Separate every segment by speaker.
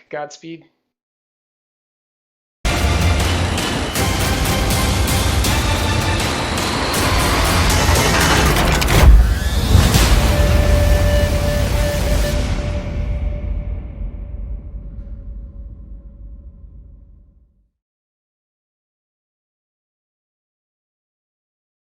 Speaker 1: Godspeed.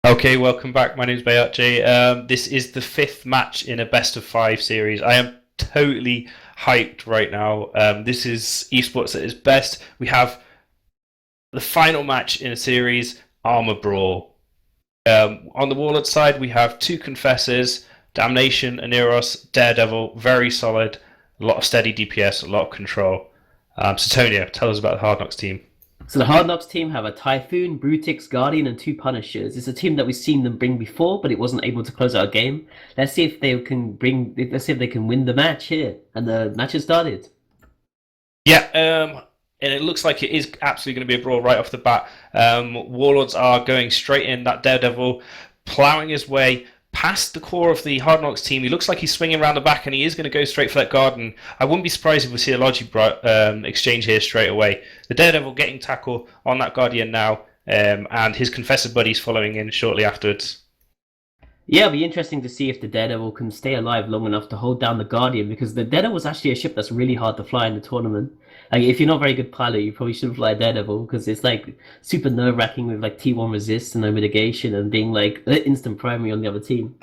Speaker 2: Okay, welcome back. My name's Bayatje. This is the fifth match in a best of five series. I am totally hyped right now. This is esports at its best. We have the final match in a series, Armor Brawl. On the Warlords side, we have two Confessors, Damnation, Aneros, Daredevil, very solid, a lot of steady DPS, a lot of control. So, Tonya, tell us about the Hard Knocks team.
Speaker 3: So the Hard Knocks team have a Typhoon, Brutix, Guardian, and two Punishers. It's a team that we've seen them bring before, but it wasn't able to close out a game. Let's see if they can win the match here. And the match has started.
Speaker 2: Yeah, and it looks like it is absolutely going to be a brawl right off the bat. Warlords are going straight in. That Daredevil ploughing his way past the core of the Hard Knocks team. He looks like he's swinging around the back, and he is going to go straight for that Garden. I wouldn't be surprised if we see a Logi exchange here straight away. The Daredevil getting tackle on that Guardian now, and his Confessor buddies following in shortly afterwards.
Speaker 3: Yeah, it'll be interesting to see if the Daredevil can stay alive long enough to hold down the Guardian, because the Daredevil is actually a ship that's really hard to fly in the tournament. Like, if you're not a very good pilot, you probably shouldn't fly Daredevil, because it's like super nerve-wracking with like T1 resist and no mitigation and being like instant primary on the other team.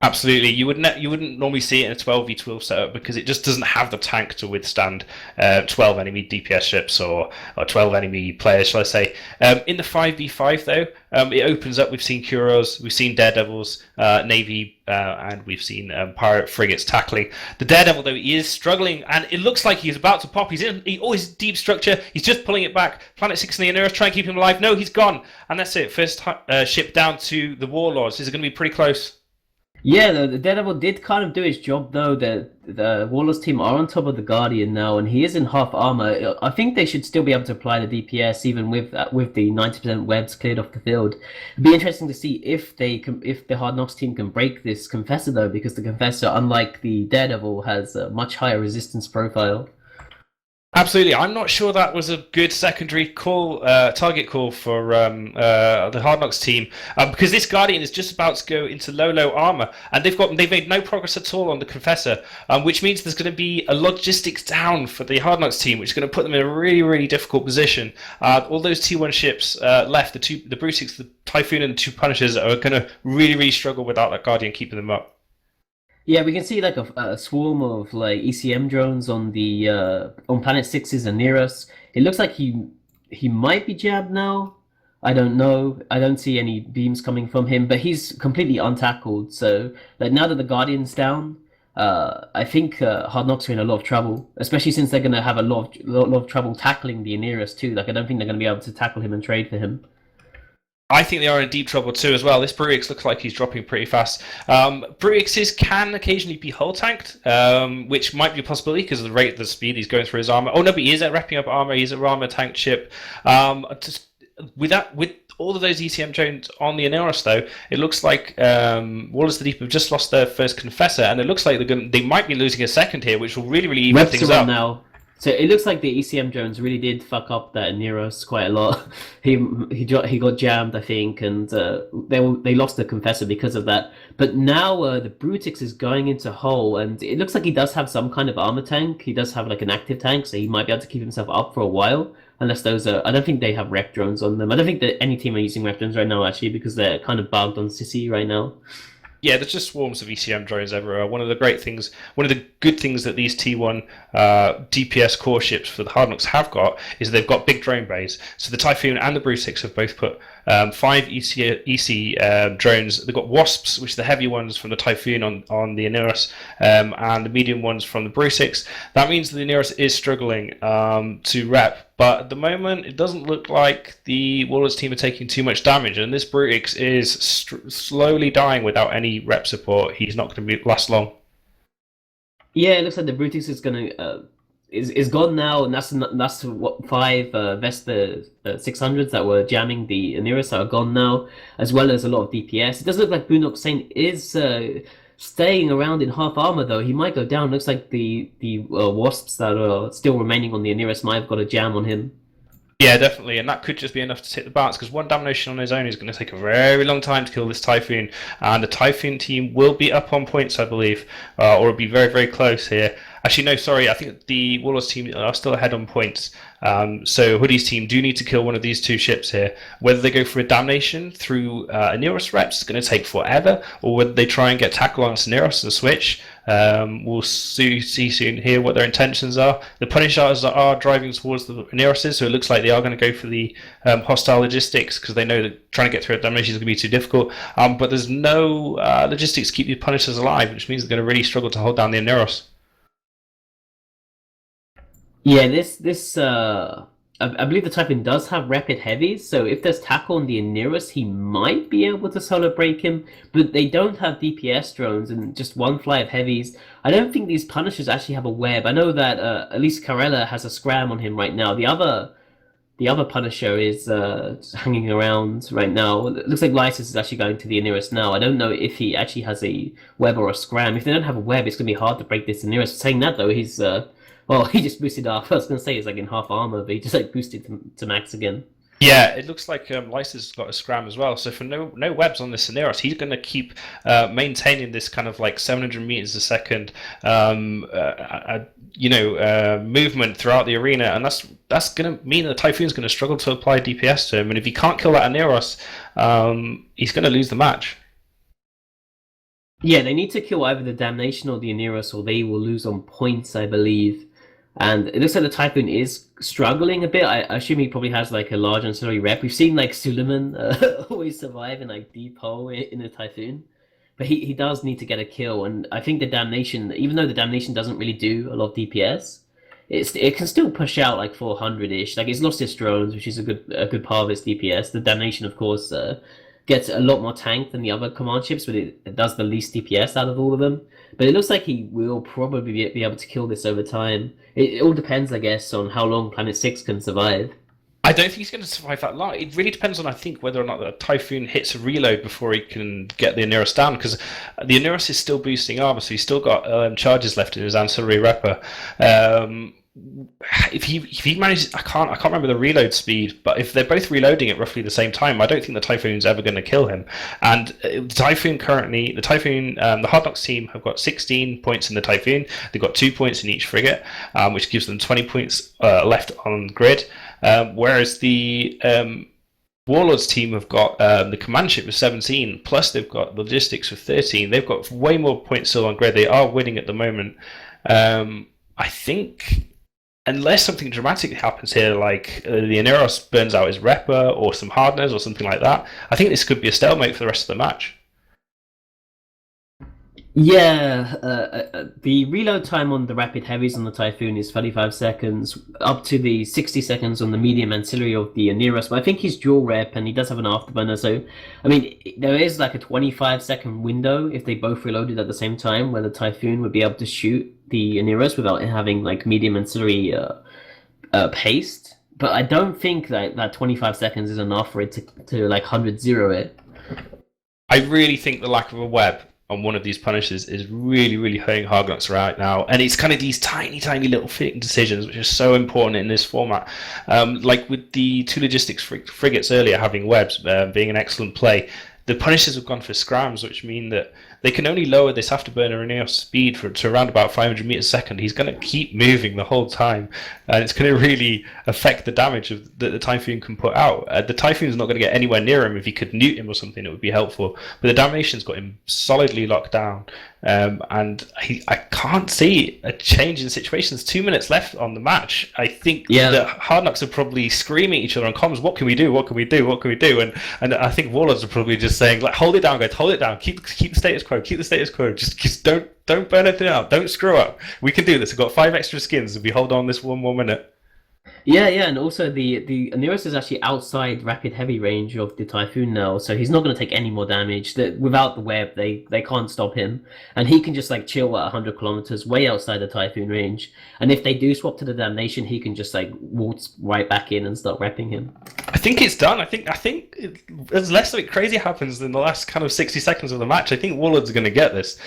Speaker 2: Absolutely, you wouldn't normally see it in a 12v12 setup because it just doesn't have the tank to withstand 12 enemy DPS ships or 12 enemy players, shall I say. In the 5v5 though, it opens up. We've seen Kuros, we've seen Daredevils, Navy, and we've seen pirate frigates tackling. The Daredevil though, he is struggling, and it looks like he's about to pop. He always deep structure. He's just pulling it back. Planet 6 in the Earth, try and keep him alive. No, he's gone, and that's it. First ship down to the Warlords. This is going to be pretty close.
Speaker 3: Yeah, the Daredevil did kind of do his job, though. The Warlords team are on top of the Guardian now, and he is in half armor. I think they should still be able to apply the DPS even with the 90% webs cleared off the field. It'd be interesting to see if the Hard Knocks team can break this Confessor, though, because the Confessor, unlike the Daredevil, has a much higher resistance profile.
Speaker 2: Absolutely, I'm not sure that was a good secondary call, target call for the Hard Knocks team, because this Guardian is just about to go into low armor, and they've made no progress at all on the Confessor, which means there's going to be a logistics down for the Hard Knocks team, which is going to put them in a really difficult position. All those T1 ships left, the Brutix, the Typhoon, and the two Punishers are going to really struggle without that Guardian keeping them up.
Speaker 3: Yeah, we can see like a swarm of like ECM drones on the on Planet 6's and near us. It looks like he might be jabbed now. I don't know. I don't see any beams coming from him, but he's completely untackled. So like now that the Guardian's down, I think Hard Knocks are in a lot of trouble, especially since they're going to have a lot of trouble tackling the Aneris too. Like I don't think they're going to be able to tackle him and trade for him.
Speaker 2: I think they are in deep trouble too as well. This Brutix looks like he's dropping pretty fast. Brutixes can occasionally be hull tanked, which might be a possibility because of the rate, the speed he's going through his armor. Oh no, but he is repping up armor. He's a armor tanked ship. With all of those ECM drones on the Aneros though, it looks like Warlords the Deep have just lost their first Confessor, and it looks like they might be losing a second here, which will really even things up.
Speaker 3: Now. So it looks like the ECM drones really did fuck up that Neros quite a lot. He got jammed, I think, and they lost the Confessor because of that. But now the Brutix is going into hull, and it looks like he does have some kind of armor tank. He does have like an active tank, so he might be able to keep himself up for a while. Unless those are, I don't think they have rep drones on them. I don't think that any team are using rep drones right now, actually, because they're kind of bugged on Sissy right now.
Speaker 2: Yeah, there's just swarms of ECM drones everywhere. One of the good things that these T1 DPS core ships for the Hard Knocks have got is they've got big drone bays. So the Typhoon and the Brutix have both put 5 EC drones. They've got Wasps, which are the heavy ones from the Typhoon on the Aneros, and the medium ones from the Brutix. That means the Aneros is struggling to rep. But at the moment, it doesn't look like the Warlords team are taking too much damage, and this Brutix is slowly dying without any rep support. He's not going to last long.
Speaker 3: Yeah, it looks like the Brutix is gonna is gone now, and that's what 5 Vesta 600s that were jamming the Aneris are gone now, as well as a lot of DPS. It does look like Bunok Saint is staying around in half armor though. He might go down. Looks like the wasps that are still remaining on the Aneris might have got a jam on him.
Speaker 2: Yeah, definitely, and that could just be enough to tip the balance because one damnation on his own is going to take a very long time to kill this Typhoon, and the Typhoon team will be up on points, I believe, or it'll be very, very close here. Actually, no, sorry, I think the Warlords team are still ahead on points. So Hoodie's team do need to kill one of these two ships here. Whether they go for a damnation through Aneros reps is going to take forever, or whether they try and get tackle on Aneros and switch. We'll see soon here what their intentions are. The Punishers are driving towards the Aneroses, so it looks like they are going to go for the hostile logistics because they know that trying to get through a damnation is going to be too difficult. But there's no logistics to keep the Punishers alive, which means they're going to really struggle to hold down the Aneros.
Speaker 3: Yeah, I believe the Typhoon does have rapid heavies, so if there's tackle on the Aneris, he might be able to solo break him, but they don't have DPS drones and just one fly of heavies. I don't think these Punishers actually have a web. I know that at least Carella has a scram on him right now. The other Punisher is hanging around right now. It looks like Lysis is actually going to the Aneris now. I don't know if he actually has a web or a scram. If they don't have a web, it's going to be hard to break this Aneris. Saying that though, he's well, he just boosted off. I was going to say he's like in half armor, but he just like boosted to max again.
Speaker 2: Yeah, it looks like Lysa's got a scram as well. So for no webs on this Aneros, he's going to keep maintaining this kind of like 700 meters a second, movement throughout the arena, and that's going to mean that the Typhoon's going to struggle to apply DPS to him. And if he can't kill that Aneros, he's going to lose the match.
Speaker 3: Yeah, they need to kill either the Damnation or the Aneros, or they will lose on points, I believe. And it looks like the Typhoon is struggling a bit. I assume he probably has like a large ancillary rep. We've seen like Suleiman always survive in like deep hole in a Typhoon. But he does need to get a kill. And I think the Damnation, even though the Damnation doesn't really do a lot of DPS, it can still push out like 400-ish. Like it's lost its drones, which is a good part of its DPS. The Damnation, of course, gets a lot more tank than the other command ships, but it does the least DPS out of all of them. But it looks like he will probably be able to kill this over time. It all depends, I guess, on how long Planet 6 can survive.
Speaker 2: I don't think he's going to survive that long. It really depends on, I think, whether or not the Typhoon hits a reload before he can get the Aneros down, because the Aneros is still boosting armor, so he's still got charges left in his ancillary repper. If he manages, I can't remember the reload speed, but if they're both reloading at roughly the same time, I don't think the Typhoon's ever going to kill him. And the Hard Knocks team have got 16 points in the Typhoon. They've got 2 points in each frigate, which gives them 20 points left on grid. Whereas the Warlords team have got the command ship with 17, plus they've got logistics with 13. They've got way more points still on grid. They are winning at the moment. I think, unless something dramatic happens here, like the Aneros burns out his Repper or some hardness or something like that, I think this could be a stalemate for the rest of the match.
Speaker 3: Yeah, the reload time on the rapid heavies on the Typhoon is 35 seconds, up to the 60 seconds on the medium ancillary of the Aneros. But I think he's dual rep and he does have an afterburner. So, I mean, there is like a 25-second window if they both reloaded at the same time where the Typhoon would be able to shoot the Aneros without having like medium ancillary paste. But I don't think that 25 seconds is enough for it to like 100-0 it.
Speaker 2: I really think the lack of a web on one of these Punishers is really, really hurting Hard Knocks right now. And it's kind of these tiny, tiny little fitting decisions, which are so important in this format. Like with the two logistics frigates earlier having webs being an excellent play, the Punishers have gone for scrams, which mean that they can only lower this afterburner Aneos speed to around about 500 meters a second. He's going to keep moving the whole time, and it's going to really affect the damage that the Typhoon can put out. The Typhoon's not going to get anywhere near him. If he could nuke him or something, it would be helpful. But the Damnation's got him solidly locked down, and I can't see a change in situation. There's 2 minutes left on the match. I think the Hard Knocks are probably screaming at each other on comms, what can we do? What can we do? What can we do? And I think Warlords are probably just saying, like, hold it down, guys, hold it down. Keep the status quo. Keep the status quo. Just don't burn anything out. Don't screw up. We can do this. We've got 5 extra skins if we hold on this one more minute.
Speaker 3: Yeah, and also the Aneros is actually outside rapid heavy range of the Typhoon now, so he's not going to take any more damage. Without the web, they can't stop him, and he can just like chill at 100 kilometers, way outside the Typhoon range. And if they do swap to the Damnation, he can just like waltz right back in and start repping him.
Speaker 2: I think it's done. Unless something crazy happens in the last kind of 60 seconds of the match, I think Warlords are going to get this.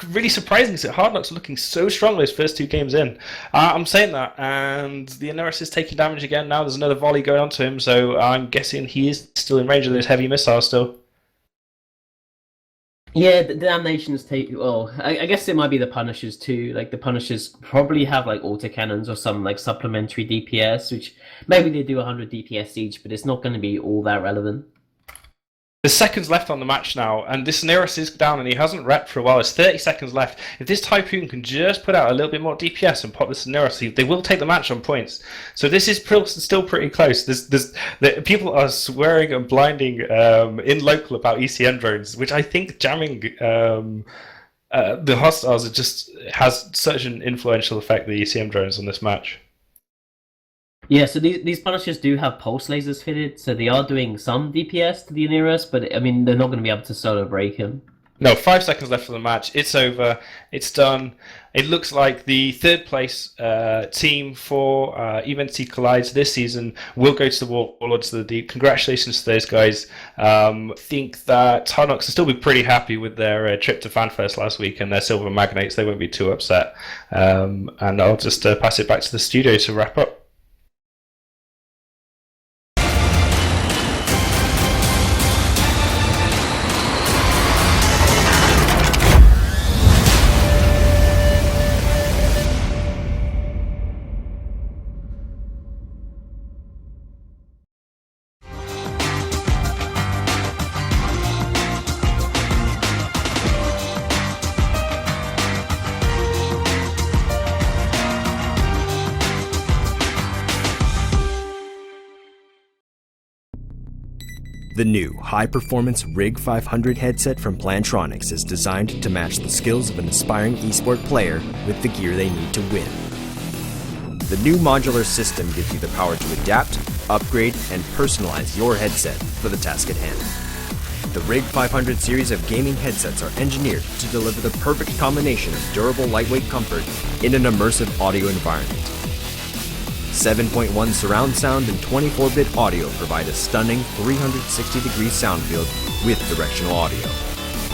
Speaker 2: Really surprising is that Hard Knocks are looking so strong those first two games in. I'm saying that, and the Inuris is taking damage again now. There's another volley going onto him, so I'm guessing he is still in range of those heavy missiles still.
Speaker 3: Yeah, the Damnations take. Well, I guess it might be the Punishers too. Like the Punishers probably have like autocannons or some like supplementary DPS, which maybe they do 100 DPS each, but it's not going to be all that relevant.
Speaker 2: There's seconds left on the match now, and this Neris is down, and he hasn't repped for a while. There's 30 seconds left. If this Typhoon can just put out a little bit more DPS and pop this Neris, they will take the match on points. So this is still pretty close. People are swearing and blinding in local about ECM drones, which I think jamming the hostiles has such an influential effect, the ECM drones, on this match.
Speaker 3: Yeah, so these Punishers do have pulse lasers fitted, so they are doing some DPS to the Inuris, but I mean they're not going to be able to solo break him.
Speaker 2: No, 5 seconds left for the match. It's over. It's done. It looks like the third place team for EVT Collides this season will go to the Warlords of the Deep. Congratulations to those guys. Think that Hard Knocks will still be pretty happy with their trip to FanFest last week and their silver magnates. They won't be too upset. And I'll just pass it back to the studio to wrap up.
Speaker 1: The new high-performance Rig 500 headset from Plantronics is designed to match the skills of an aspiring esport player with the gear they need to win. The new modular system gives you the power to adapt, upgrade, and personalize your headset for the task at hand. The Rig 500 series of gaming headsets are engineered to deliver the perfect combination of durable lightweight comfort in an immersive audio environment. 7.1 surround sound and 24-bit audio provide a stunning 360-degree sound field with directional audio.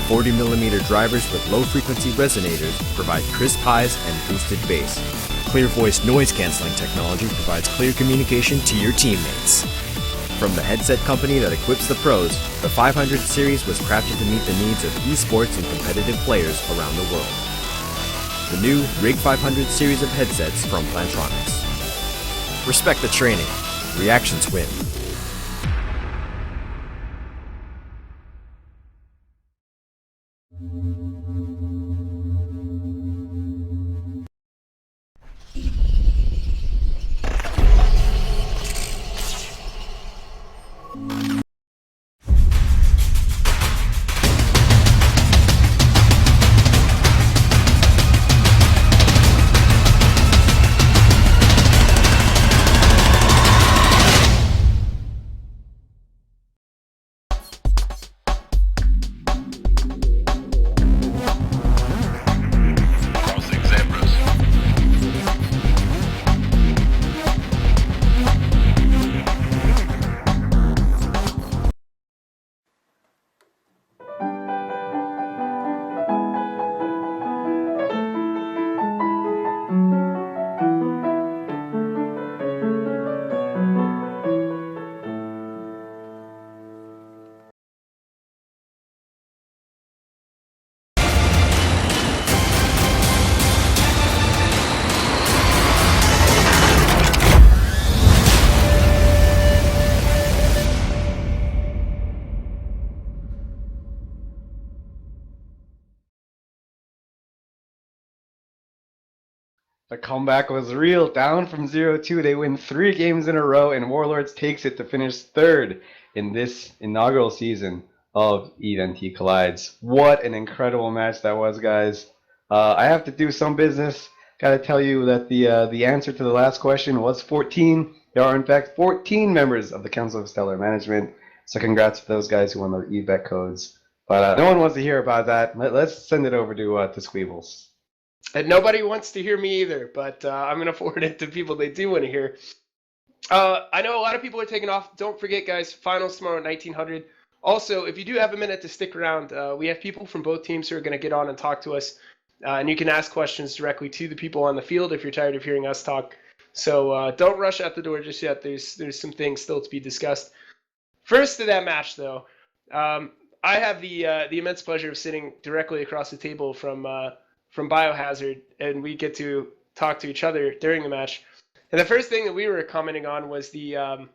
Speaker 1: 40mm drivers with low-frequency resonators provide crisp highs and boosted bass. Clear voice noise-canceling technology provides clear communication to your teammates. From the headset company that equips the pros, the 500 series was crafted to meet the needs of esports and competitive players around the world. The new Rig 500 series of headsets from Plantronics. Respect the training. Reactions win.
Speaker 4: The comeback was real. Down from 0-2, they win 3 games in a row, and Warlords takes it to finish third in this inaugural season of EVT Collides. What an incredible match that was, guys. I have to do some business. Gotta tell you that the answer to the last question was 14. There are in fact 14 members of the Council of Stellar Management. So congrats to those guys who won their EVET codes. But no one wants to hear about that. Let's send it over to Squeebles.
Speaker 5: And nobody wants to hear me either, but I'm going to forward it to people they do want to hear. I know a lot of people are taking off. Don't forget, guys, finals tomorrow at 1900. Also, if you do have a minute to stick around, we have people from both teams who are going to get on and talk to us. And you can ask questions directly to the people on the field if you're tired of hearing us talk. So don't rush out the door just yet. There's some things still to be discussed. First to that match, though, I have the immense pleasure of sitting directly across the table from Biohazard, and we get to talk to each other during the match. And the first thing that we were commenting on was the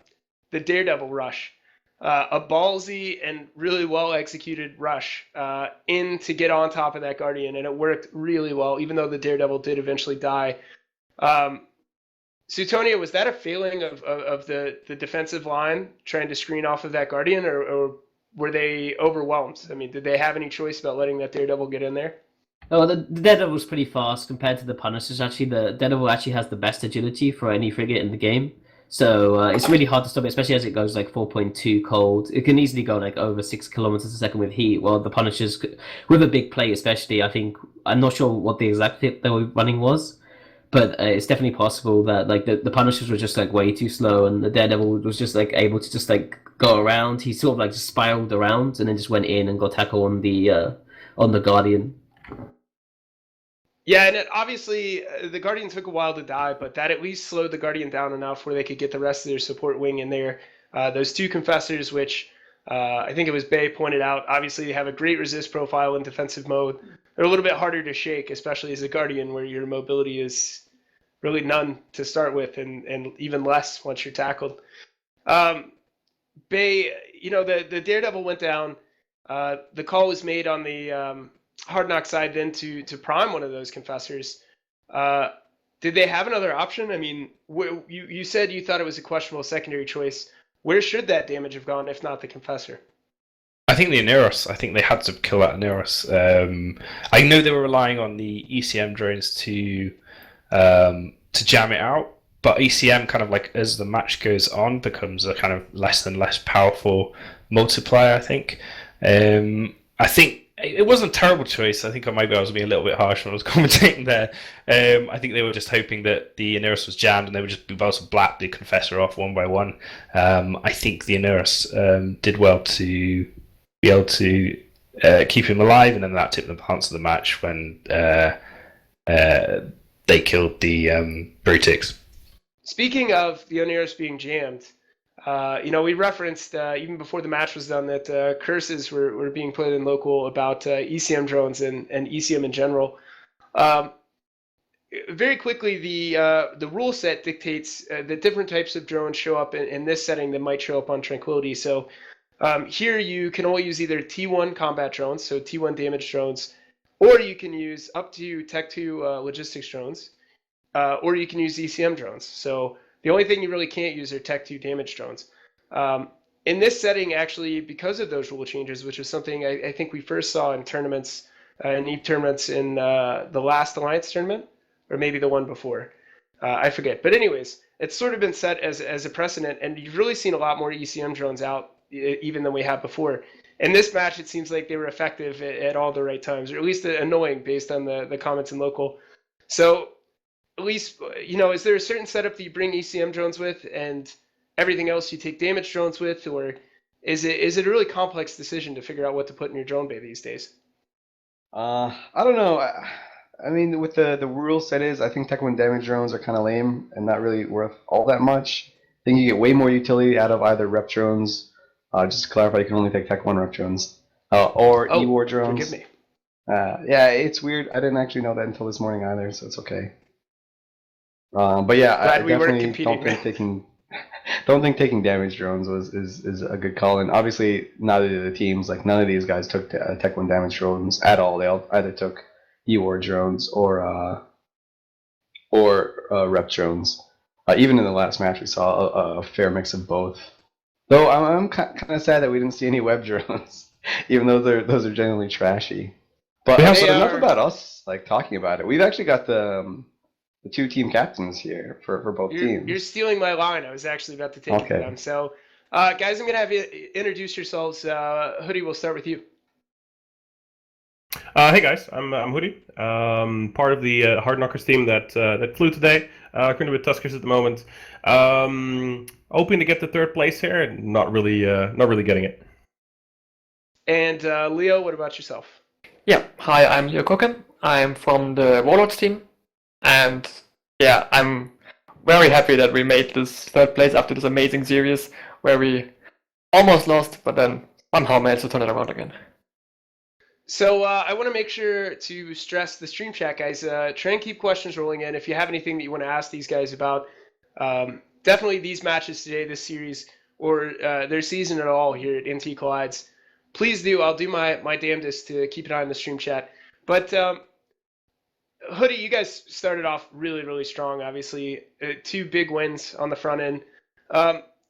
Speaker 5: Daredevil rush, a ballsy and really well executed rush in to get on top of that Guardian, and it worked really well, even though the Daredevil did eventually die. Suetonia, was that a failing of the defensive line trying to screen off of that Guardian, or were they overwhelmed? I mean, did they have any choice about letting that Daredevil get in there?
Speaker 3: Oh, the Daredevil was pretty fast compared to the Punishers. Actually, the Daredevil actually has the best agility for any frigate in the game. So it's really hard to stop it, especially as it goes like 4.2 cold. It can easily go like over 6 kilometers a second with heat. While the Punishers, with a big plate especially, I'm not sure what the exact hit they were running was, but it's definitely possible that like the Punishers were just like way too slow, and the Daredevil was just like able to just like go around. He sort of like just spiraled around and then just went in and got tackle on the Guardian.
Speaker 5: Yeah, and obviously the Guardian took a while to die, but that at least slowed the Guardian down enough where they could get the rest of their support wing in there. Those two Confessors, which I think it was Bay pointed out, obviously they have a great resist profile in defensive mode. They're a little bit harder to shake, especially as a Guardian, where your mobility is really none to start with, and even less once you're tackled. Bay, the Daredevil went down. The call was made on the Hard Knock side then to prime one of those Confessors. Did they have another option? I mean, you said you thought it was a questionable secondary choice. Where should that damage have gone if not the Confessor?
Speaker 2: I think the Aneros. I think they had to kill that Aneros. I know they were relying on the ECM drones to jam it out, but ECM kind of like as the match goes on becomes a kind of less and less powerful multiplier. I think. I think it wasn't a terrible choice. I think maybe I was being a little bit harsh when I was commentating there. I think they were just hoping that the Aneros was jammed and they would just be able to blap the Confessor off one by one. I think the Aneros did well to be able to keep him alive, and then that tipped the balance of the match when they killed the Brutix.
Speaker 5: Speaking of the Aneros being jammed, we referenced even before the match was done that curses were being put in local about ECM drones and ECM in general. Very quickly, the rule set dictates that different types of drones show up in this setting that might show up on Tranquility. So here you can only use either T1 combat drones, so T1 damage drones, or you can use up to Tech 2 logistics drones, or you can use ECM drones. So the only thing you really can't use are Tech 2 damage drones. In this setting, actually, because of those rule changes, which is something I think we first saw in tournaments, in EVE tournaments in the last Alliance tournament, or maybe the one before. I forget. But anyways, it's sort of been set as a precedent, and you've really seen a lot more ECM drones out even than we have before. In this match, it seems like they were effective at all the right times, or at least annoying based on the comments in local. So at least, is there a certain setup that you bring ECM drones with and everything else you take damage drones with, or is it a really complex decision to figure out what to put in your drone bay these days?
Speaker 4: I don't know. I mean, with the rule set I think Tech 1 damage drones are kind of lame and not really worth all that much. I think you get way more utility out of either rep drones. Just to clarify, you can only take Tech 1 rep drones. Or E-War drones.
Speaker 5: Forgive me.
Speaker 4: Yeah, it's weird. I didn't actually know that until this morning either, so it's okay. But yeah,
Speaker 5: Glad
Speaker 4: I
Speaker 5: we weren't
Speaker 4: definitely don't think taking damage drones is a good call. And obviously, neither of the teams, like none of these guys took Tech 1 damage drones at all. They all either took E-War drones or rep drones. Even in the last match, we saw a fair mix of both. Though I'm kind of sad that we didn't see any web drones, even though those are generally trashy. But enough about us like talking about it. We've actually got the two team captains here for both teams.
Speaker 5: You're stealing my line. I was actually about to take it from them. So, guys, I'm gonna have you introduce yourselves. Hoodie, we'll start with you.
Speaker 6: Hey guys, I'm Hoodie, part of the Hard Knockers team that flew today. Currently with Tuskers at the moment. Hoping to get the third place here. Not really getting it.
Speaker 5: And Leo, what about yourself?
Speaker 7: Yeah, hi, I'm Leo Koken. I'm from the Warlords team, and yeah, I'm very happy that we made this third place after this amazing series where we almost lost, but then somehow managed to turn it around again.
Speaker 5: So I want to make sure to stress the stream chat, guys. Try and keep questions rolling in. If you have anything that you want to ask these guys about, definitely these matches today, this series, or their season at all here at NT Collides, please do. I'll do my damnedest to keep an eye on the stream chat. But Hoodie, you guys started off really, really strong, obviously. 2 big wins on the front end.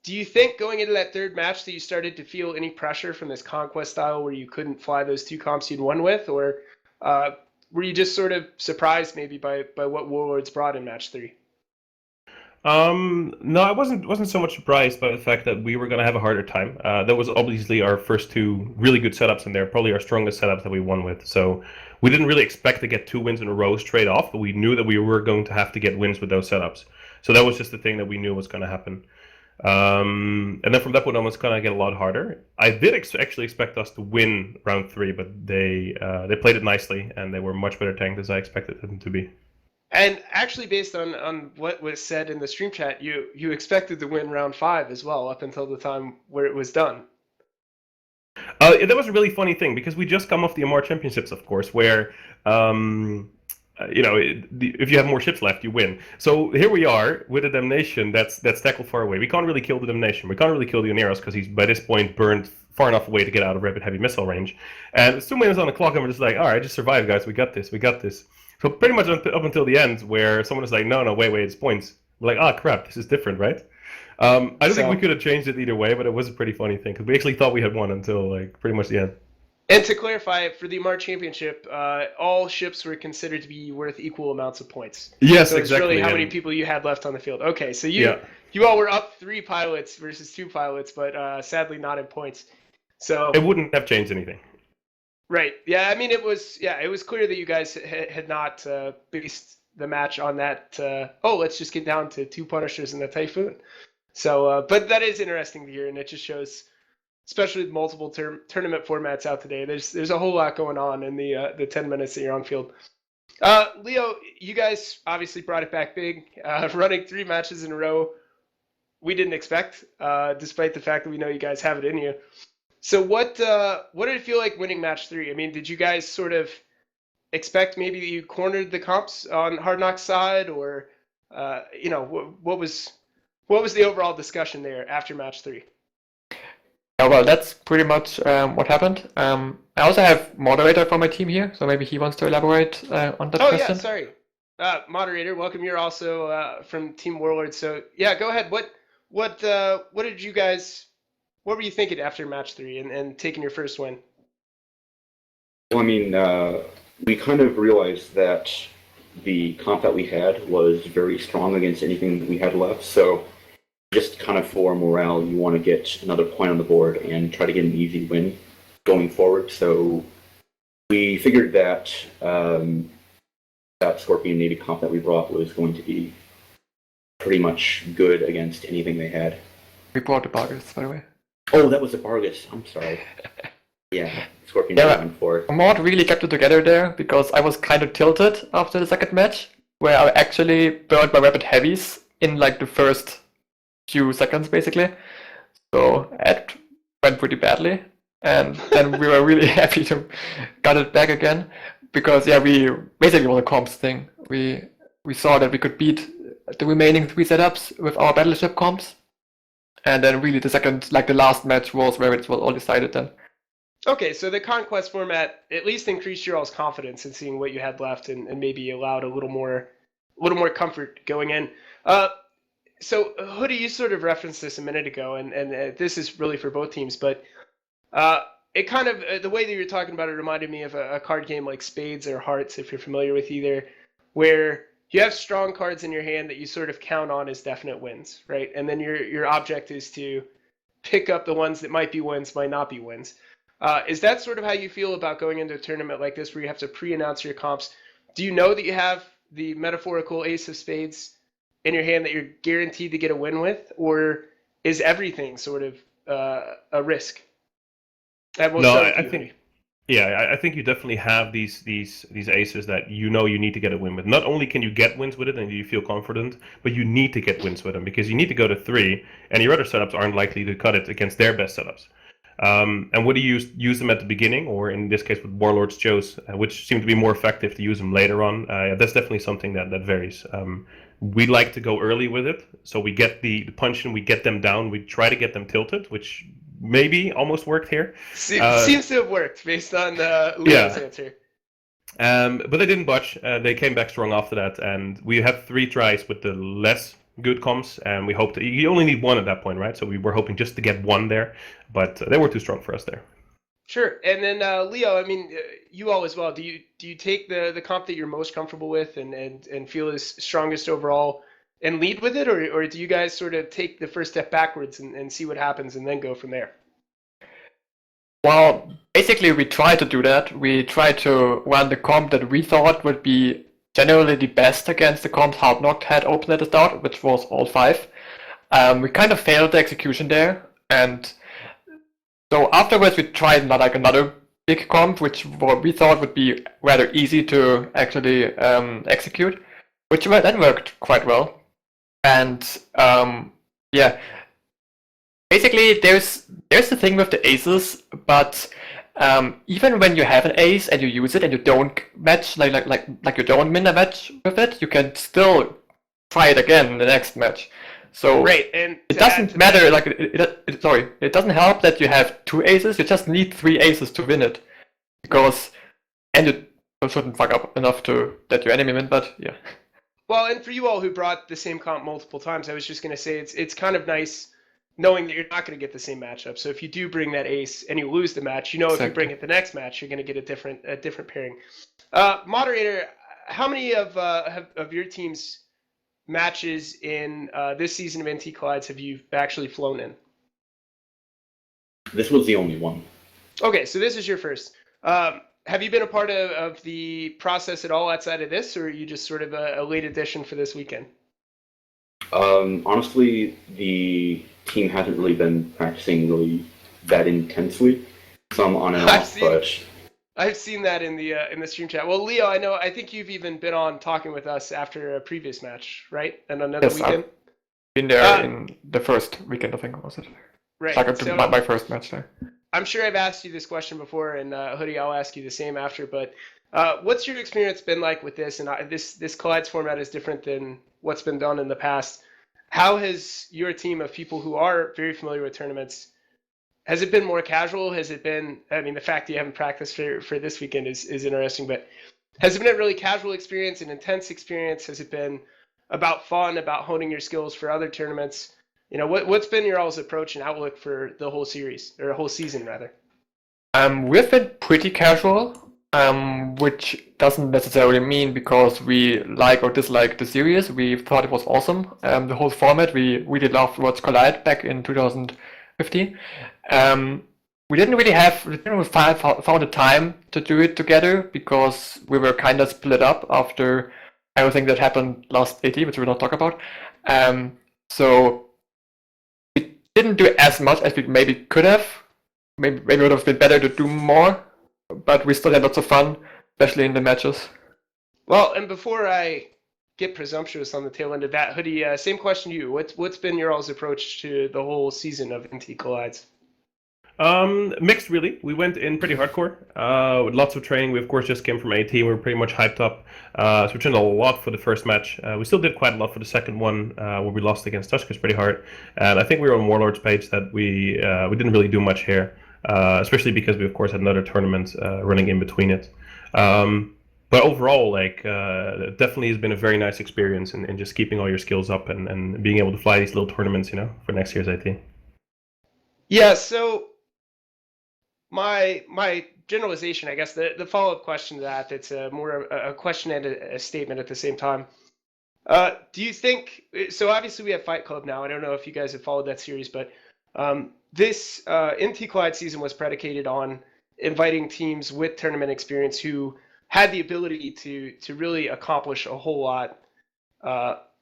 Speaker 5: Do you think going into that third match that you started to feel any pressure from this conquest style where you couldn't fly those 2 comps you'd won with? Or were you just sort of surprised maybe by what Warlords brought in match 3?
Speaker 6: No, I wasn't so much surprised by the fact that we were going to have a harder time. That was obviously our first 2 really good setups in there, probably our strongest setups that we won with. So we didn't really expect to get 2 wins in a row straight off, but we knew that we were going to have to get wins with those setups. So that was just the thing that we knew was going to happen. And then from that point on, it's going to get a lot harder. I did actually expect us to win round 3, but they played it nicely, and they were much better tanked as I expected them to be.
Speaker 5: And actually, based on what was said in the stream chat, you expected to win round 5 as well, up until the time where it was done.
Speaker 6: That was a really funny thing, because we just come off the MR Championships, of course, where if you have more ships left, you win. So here we are with a Damnation that's tackled far away. We can't really kill the Damnation. We can't really kill the Oneros because he's by this point burned far enough away to get out of rapid heavy missile range. And it's 2 minutes on the clock, and we're just like, all right, just survive, guys. We got this. So pretty much up until the end, where someone is like, no, wait, it's points. We're like, oh crap, this is different, right? I don't think we could have changed it either way, but it was a pretty funny thing because we actually thought we had won until like pretty much the end.
Speaker 5: And to clarify, for the MR Championship, all ships were considered to be worth equal amounts of points.
Speaker 6: Yes,
Speaker 5: so
Speaker 6: exactly.
Speaker 5: It's really how many people you had left on the field. Okay, so you all were up 3 pilots versus 2 pilots, but sadly not in points. So
Speaker 6: it wouldn't have changed anything.
Speaker 5: Right. Yeah. I mean, it was clear that you guys had not based the match on that. Let's just get down to 2 Punishers and the Typhoon. So, but that is interesting to hear, and it just shows, especially with multiple tournament formats out today, there's a whole lot going on in the 10 minutes that you're on field. Leo, you guys obviously brought it back big, running 3 matches in a row. We didn't expect, despite the fact that we know you guys have it in you. So what did it feel like winning match 3? I mean, did you guys sort of expect maybe you cornered the comps on Hard Knock's side, or what was the overall discussion there after match 3?
Speaker 7: Yeah, well, that's pretty much what happened. I also have moderator for my team here, so maybe he wants to elaborate on that question.
Speaker 5: Oh yeah, sorry, moderator, welcome. You're also from Team Warlords, so yeah, go ahead. What did you guys? What were you thinking after match 3 and taking your first win?
Speaker 8: Well, I mean, we kind of realized that the comp that we had was very strong against anything that we had left, so just kind of for morale, you want to get another point on the board and try to get an easy win going forward. So we figured that that Scorpion Navy comp that we brought was going to be pretty much good against anything they had.
Speaker 7: We brought the Bargus, by the way.
Speaker 8: Oh, that was the Bargus. I'm sorry. Yeah, Scorpion
Speaker 7: Yeah,
Speaker 8: 1-4.
Speaker 7: Mod really kept it together there because I was kind of tilted after the second match, where I actually burned my rapid heavies in like the first few seconds, basically. So it went pretty badly, and then we were really happy to got it back again because we basically won the comps thing. We saw that we could beat the remaining 3 setups with our battleship comps. And then really the last match was where it was all decided then.
Speaker 5: Okay, so the Conquest format at least increased your all's confidence in seeing what you had left and maybe allowed a little more comfort going in. So Hoodie, you sort of referenced this a minute ago, and this is really for both teams, but it kind of, the way that you're talking about it reminded me of a card game like Spades or Hearts, if you're familiar with either, where you have strong cards in your hand that you sort of count on as definite wins, right? And then your object is to pick up the ones that might be wins, might not be wins. Is that sort of how you feel about going into a tournament like this where you have to pre-announce your comps? Do you know that you have the metaphorical Ace of Spades in your hand that you're guaranteed to get a win with, or is everything sort of a risk? And we'll
Speaker 6: No,
Speaker 5: start with
Speaker 6: I
Speaker 5: you,
Speaker 6: think
Speaker 5: Hoodie.
Speaker 6: yeah, I think you definitely have these aces that you know you need to get a win with. Not only can you get wins with it and you feel confident, but you need to get wins with them because you need to go to 3, and your other setups aren't likely to cut it against their best setups. And whether you use them at the beginning or in this case with Warlords Joes, which seem to be more effective to use them later on, that's definitely something that varies. We like to go early with it, so we get the punch and we get them down. We try to get them tilted, which maybe almost worked here.
Speaker 5: Seems to have worked based on Leo's answer.
Speaker 6: But they didn't budge. They came back strong after that, and we had 3 tries with the less good comms, and we hoped you only need 1 at that point, right? So we were hoping just to get 1 there, but they were too strong for us there.
Speaker 5: Sure. And then Leo, I mean, you all as well. Do you take the comp that you're most comfortable with and feel is strongest overall and lead with it, or do you guys sort of take the first step backwards and see what happens and then go from there?
Speaker 7: Well, basically we try to do that. We try to run the comp that we thought would be generally the best against the comp Hardknock had opened at the start, which was all 5. We kind of failed the execution there, and so afterwards we tried another big comp, which we thought would be rather easy to actually execute, which then worked quite well. And yeah, basically there's the thing with the aces, but even when you have an ace and you use it and you don't match, like you don't win a match with it, you can still try it again in the next match. So
Speaker 5: right, and
Speaker 7: it doesn't matter. Like it doesn't help that you have 2 aces. You just need 3 aces to win it, because and you shouldn't fuck up enough to let your enemy win. But yeah.
Speaker 5: Well, and for you all who brought the same comp multiple times, I was just going to say it's kind of nice knowing that you're not going to get the same matchup. So if you do bring that ace and you lose the match, you know if you bring it the next match, you're going to get a different pairing. Moderator, how many of your team's matches in this season of NT Collides have you actually flown in?
Speaker 8: This was the only one.
Speaker 5: Okay, so this is your first. Have you been a part of the process at all outside of this, or are you just sort of a late addition for this weekend?
Speaker 8: Honestly, the team hasn't really been practicing really that intensely. Some on and off, but
Speaker 5: I've seen that in the stream chat. Well, Leo, I think you've even been on talking with us after a previous match, right? And another weekend.
Speaker 7: I've been there in the first weekend, I think, was it?
Speaker 5: Right.
Speaker 7: Like my first match there.
Speaker 5: I'm sure I've asked you this question before, and Hoodie, I'll ask you the same after. But what's your experience been like with this? And this Collides format is different than what's been done in the past. How has your team of people who are very familiar with tournaments, has it been more casual? Has it been, I mean, the fact that you haven't practiced for this weekend is interesting, but has it been a really casual experience, an intense experience? Has it been about fun, about honing your skills for other tournaments? You know, what's been your all's approach and outlook for the whole series, or a whole season rather?
Speaker 7: We've been pretty casual, which doesn't necessarily mean because we like or dislike the series. We thought it was awesome. The whole format, we really loved Worlds Collide back in 2015. We didn't really found the time to do it together because we were kind of split up after everything that happened last AT, which we will not talk about. So we didn't do as much as we maybe could have. Maybe it would have been better to do more, but we still had lots of fun, especially in the matches.
Speaker 5: Well, and before I get presumptuous on the tail end of that, Hoodie, same question to you. What's been your all's approach to the whole season of NT Collides?
Speaker 6: Mixed, really. We went in pretty hardcore with lots of training. We, of course, just came from AT. We were pretty much hyped up. So we trained a lot for the first match. We still did quite a lot for the second one, where we lost against Tuskers pretty hard. And I think we were on Warlords page that we didn't really do much here, especially because we, of course, had another tournament running in between it. But overall, like, it definitely has been a very nice experience in just keeping all your skills up and being able to fly these little tournaments, you know, for next year's AT.
Speaker 5: Yeah, so my generalization, I guess, the follow-up question to that, it's more a question and a statement at the same time. Do you think, so obviously we have Fight Club now. I don't know if you guys have followed that series, but this NT Collide season was predicated on inviting teams with tournament experience who had the ability to really accomplish a whole lot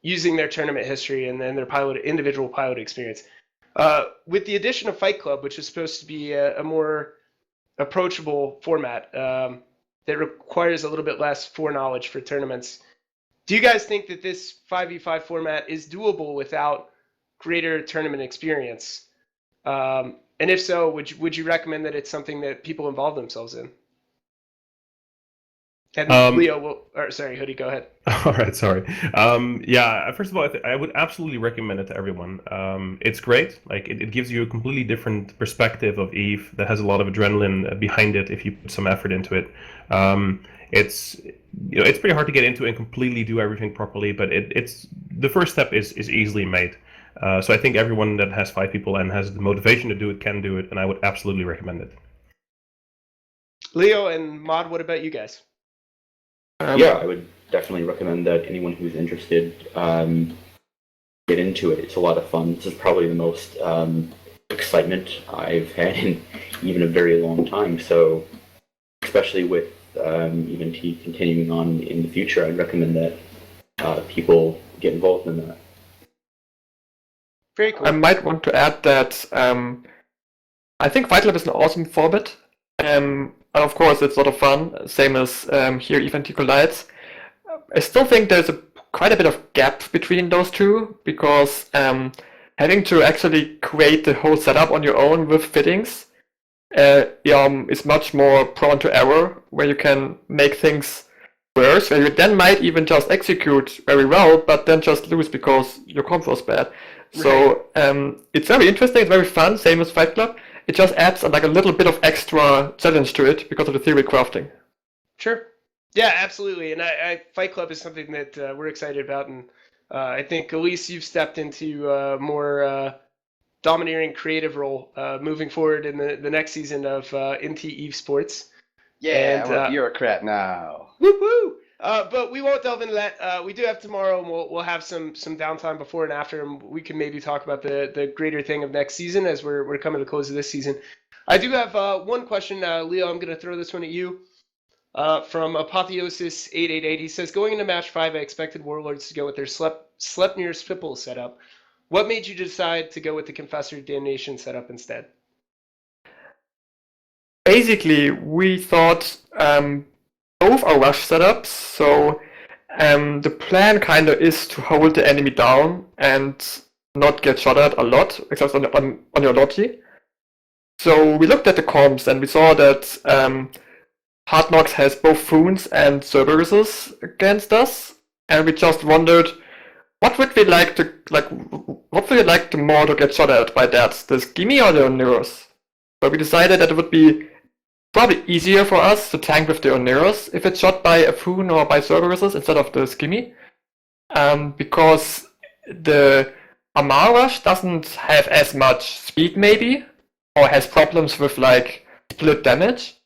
Speaker 5: using their tournament history and then their individual pilot experience. With the addition of Fight Club, which is supposed to be a more approachable format that requires a little bit less foreknowledge for tournaments, do you guys think that this 5v5 format is doable without greater tournament experience? And if so, would you recommend that it's something that people involve themselves in? And Leo, sorry, Hoodie, go ahead.
Speaker 6: All right, sorry. Yeah, first of all, I would absolutely recommend it to everyone. It's great. Like it gives you a completely different perspective of Eve that has a lot of adrenaline behind it if you put some effort into it. It's it's pretty hard to get into and completely do everything properly, but it's the first step is easily made. So I think everyone that has 5 people and has the motivation to do it can do it, and I would absolutely recommend it.
Speaker 5: Leo and Mod, what about you guys?
Speaker 8: Yeah, I would definitely recommend that anyone who's interested get into it. It's a lot of fun. This is probably the most excitement I've had in even a very long time. So, especially with EVENT continuing on in the future, I'd recommend that people get involved in that.
Speaker 5: Very cool.
Speaker 7: I might want to add that I think Fight Club is an awesome format. And of course, it's a lot of fun, same as here EVENT Collides. I still think there's quite a bit of gap between those two, because having to actually create the whole setup on your own with fittings is much more prone to error, where you can make things worse, where you then might even just execute very well, but then just lose because your comp was bad. Right. So it's very interesting, it's very fun, same as Fight Club. It just adds like a little bit of extra challenge to it because of the theory crafting.
Speaker 5: Sure. Yeah, absolutely. And Fight Club is something that we're excited about. And I think, Elise, you've stepped into a more domineering creative role moving forward in the next season of NT Eve Sports.
Speaker 4: Yeah, and, I'm a bureaucrat now.
Speaker 5: Woo woo! But we won't delve into that. We do have tomorrow, and we'll have some downtime before and after, and we can maybe talk about the greater thing of next season as we're coming to the close of this season. I do have one question, Leo. I'm going to throw this one at you. From Apotheosis888, he says, going into match 5, I expected Warlords to go with their Sleipnir Fipple setup. What made you decide to go with the Confessor Damnation setup instead?
Speaker 7: Basically, we thought both are rush setups, so the plan kind of is to hold the enemy down and not get shot at a lot, except on your Logi. So we looked at the comps and we saw that Hard Knocks has both Foons and Cerberuses against us, and we just wondered, what would we like to more to get shot at by that, the Skimmy or the Oneros? So we decided that it would be probably easier for us to tank with the Oneros if it's shot by a Foon or by Cerberuses instead of the Skimmy, because the Amar Rush doesn't have as much speed maybe, or has problems with like split damage,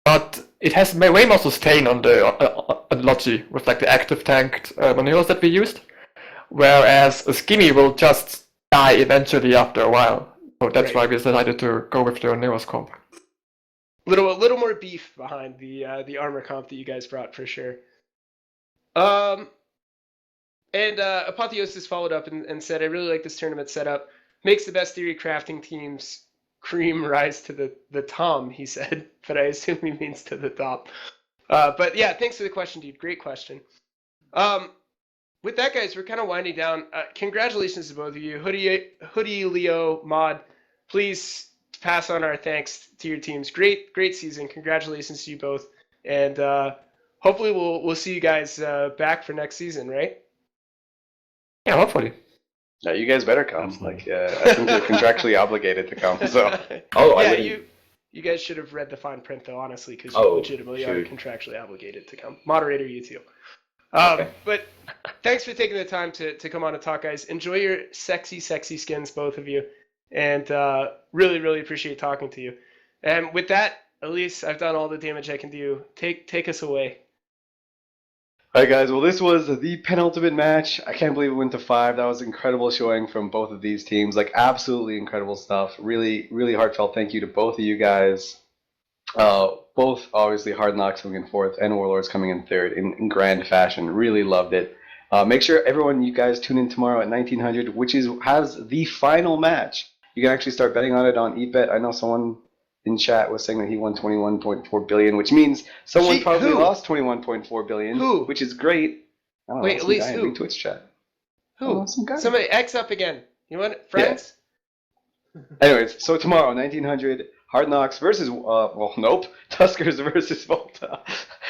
Speaker 7: but it has way more sustain on the Logi with like the active tanked Oneros that we used, whereas a Skimmy will just die eventually after a while. So that's why we decided to go with the Oneros comp.
Speaker 5: A little more beef behind the armor comp that you guys brought for sure. And Apotheosis followed up and said, I really like this tournament setup. Makes the best theory crafting teams cream rise to the tom, he said, but I assume he means to the top. But yeah, thanks for the question, dude. Great question. With that, guys, we're kind of winding down. Congratulations to both of you. Hoodie, Leo, Mod, please pass on our thanks to your teams. Great season. Congratulations to you both. And hopefully we'll see you guys back for next season, right?
Speaker 7: Yeah, hopefully.
Speaker 4: Yeah, you guys better come. I think you're contractually obligated to come. So.
Speaker 5: You guys should have read the fine print, though, honestly, because you legitimately are contractually obligated to come. Moderator, you too. Okay. But thanks for taking the time to come on and talk, guys. Enjoy your sexy skins, both of you. And really, really appreciate talking to you. And with that, Elise, I've done all the damage I can do. Take us away.
Speaker 4: All right, guys. Well, this was the penultimate match. I can't believe it went to 5. That was incredible showing from both of these teams. Like, absolutely incredible stuff. Really, really heartfelt thank you to both of you guys. Both, obviously, Hard Knocks coming in 4th and Warlords coming in 3rd in grand fashion. Really loved it. Make sure everyone, you guys, tune in tomorrow at 1900, which has the final match. You can actually start betting on it on eBet. I know someone in chat was saying that he won 21.4 billion, which means someone probably
Speaker 5: who?
Speaker 4: lost 21.4 billion.
Speaker 5: Who?
Speaker 4: Which is great. I don't know.
Speaker 5: Wait,
Speaker 4: Some
Speaker 5: Elise,
Speaker 4: guy in
Speaker 5: who?
Speaker 4: the Twitch chat.
Speaker 5: Who?
Speaker 4: Oh, some guy.
Speaker 5: Somebody X up again. You want it? Friends?
Speaker 4: Anyways, so tomorrow, 1900, Hard Knocks versus, well, nope, Tuskers versus Volta.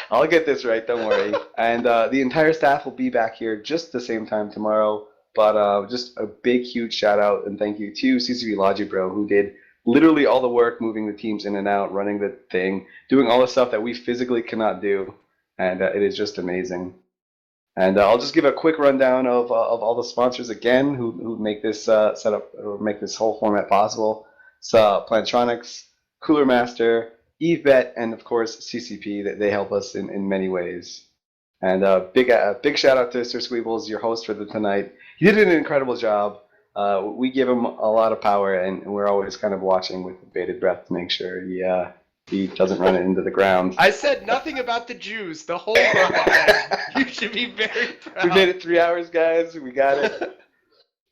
Speaker 4: I'll get this right, don't worry. And the entire staff will be back here just the same time tomorrow. But just a big, huge shout out and thank you to CCV Logic Bro, who did literally all the work, moving the teams in and out, running the thing, doing all the stuff that we physically cannot do. And it is just amazing. And I'll just give a quick rundown of all the sponsors again who make this setup or make this whole format possible. It's Plantronics, Cooler Master, EveBet, and of course CCP. They help us in many ways. And big shout out to Sir Squeebles, your host for the tonight. He did an incredible job. We give him a lot of power, and we're always kind of watching with bated breath to make sure he doesn't run it into the ground.
Speaker 5: I said nothing about the Jews the whole time. You should be very proud.
Speaker 4: We made it 3 hours, guys. We got it.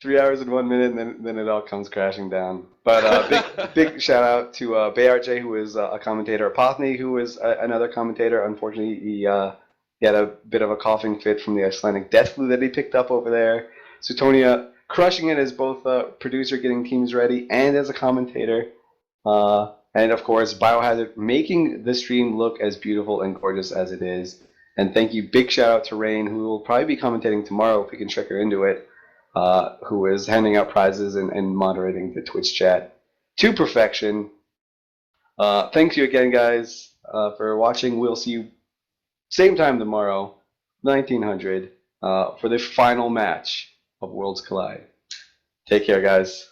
Speaker 4: 3 hours and 1 minute, and then it all comes crashing down. But big shout out to BayRJ, who is a commentator. Apothny, who is another commentator. Unfortunately, he had a bit of a coughing fit from the Icelandic death flu that he picked up over there. Sutonia crushing it as both a producer getting teams ready and as a commentator. And of course, Biohazard making the stream look as beautiful and gorgeous as it is. And thank you, big shout out to Rain, who will probably be commentating tomorrow if we can trick her into it, who is handing out prizes and moderating the Twitch chat to perfection. Thanks you again, guys, for watching. We'll see you same time tomorrow, 1900, for the final match of Worlds Collide. Take care, guys.